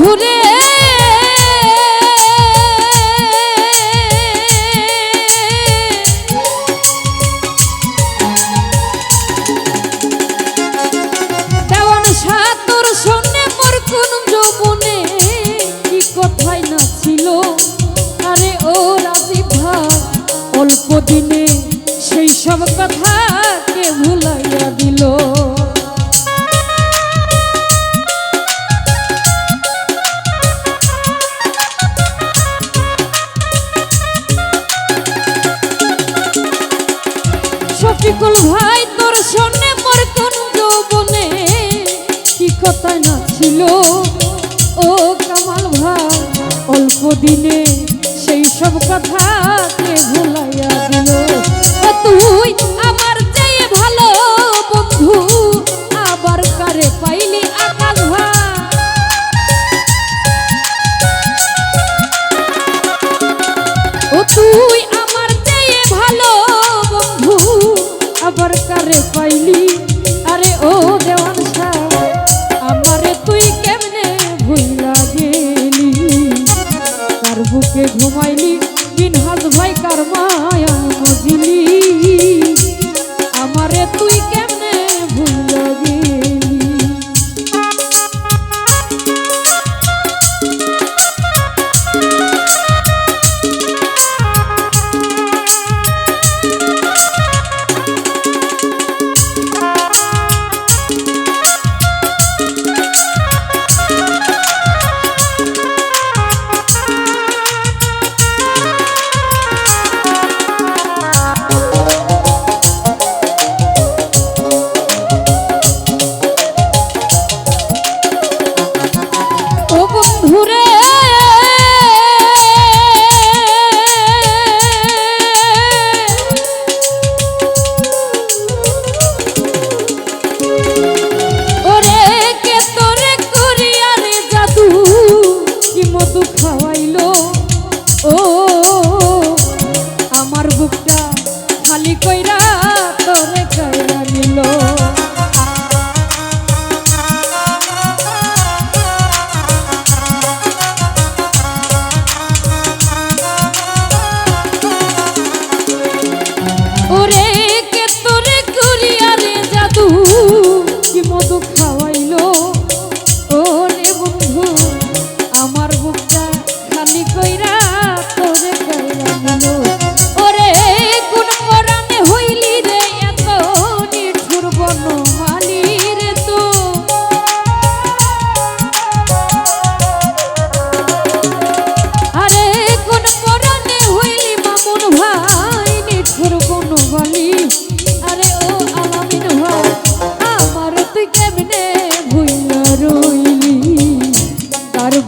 বন্ধুরে দেওয়ান শাহ তোর সঙ্গে মোর কোন যৌবনে কি কথাই না ছিল। আরে ও রাজীব ভাই অল্প দিনে সেই সব কথা কে ভুলাইয়া দিল। শফিকুল ভাই তোর সঙ্গে মোর কোন যৌবনে কি কথা না ছিল। ও কামাল ভাই অল্প দিনে সেই সব কথা কে ভুলাইয়া দিল। তুই আমার চেয়ে ভালো বন্ধু আবার কারে পাইলি আকাশ ভাই। ও তুই আমার চেয়ে ভালো বন্ধু আবার কারে পাইলি। আরে ও দেওয়ান শাহ আমারে তুই কেমনে ভুইলা গেলি। কার বুকে ঘুমাইলি মিনহাজ ভাই কার মায়া বুঝিলি। আমারে তুই কেমনে ভুইলা গেলি।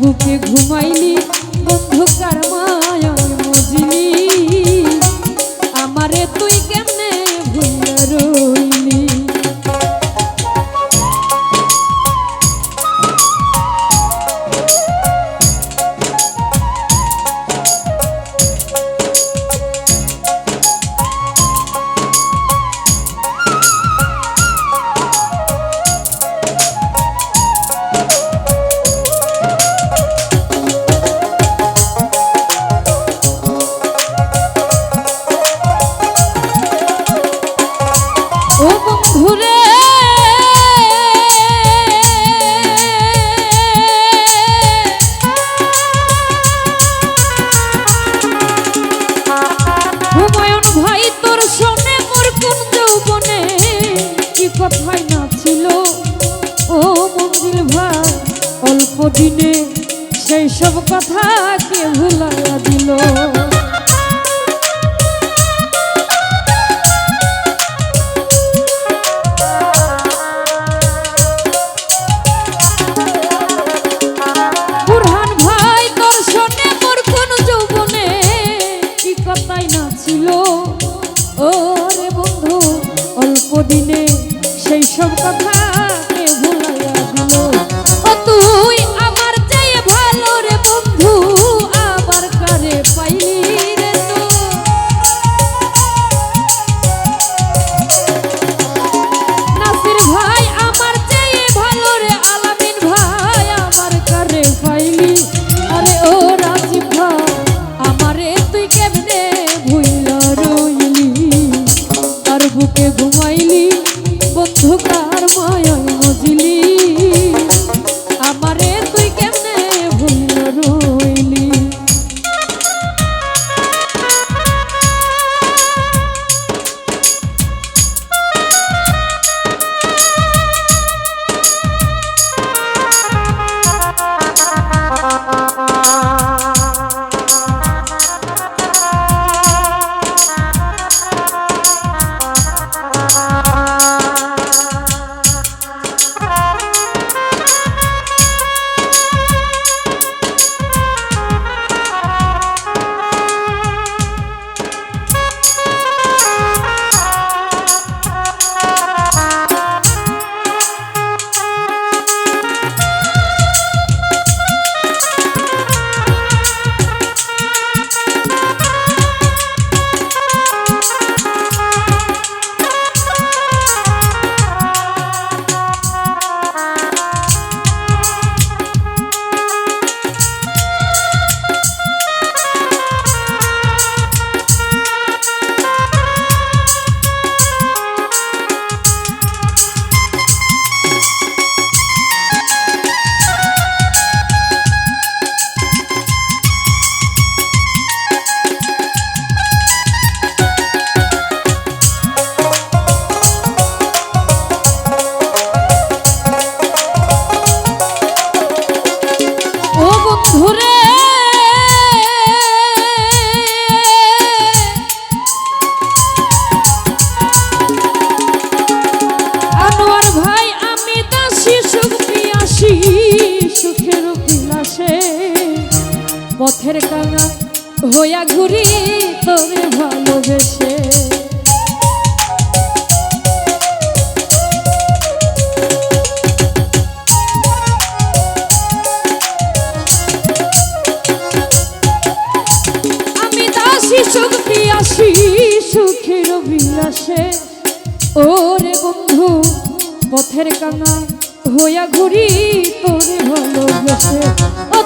বুকে ঘুমাইলি বন্ধুকার মায়া মজিলি। আমারে তুই কেমনে ভুইলা রইলি। ও বন্ধুরে হুমায়ুন ভাই তোর সঙ্গে মোর কোন যৌবনে কি কথাই না ছিল। ও মঞ্জিল ভাই অল্প দিনে সেই সব কথা কে ভুলাইয়া দিল। দিনে সেই সব কথা কে ভুলাইয়া দিল। ও তুই আমার চেয়ে ভালো রে বন্ধু আবার কারে পাইলি। পথের কাঙা হইয়া ঘুরি তোরে ভালোবেসে। আমি দাসী শক্তি আসি সুখের বিলাসে, ওরে বন্ধু পথের কাঙা হইয়া ঘুরি তোরে ভালোবেসে। ও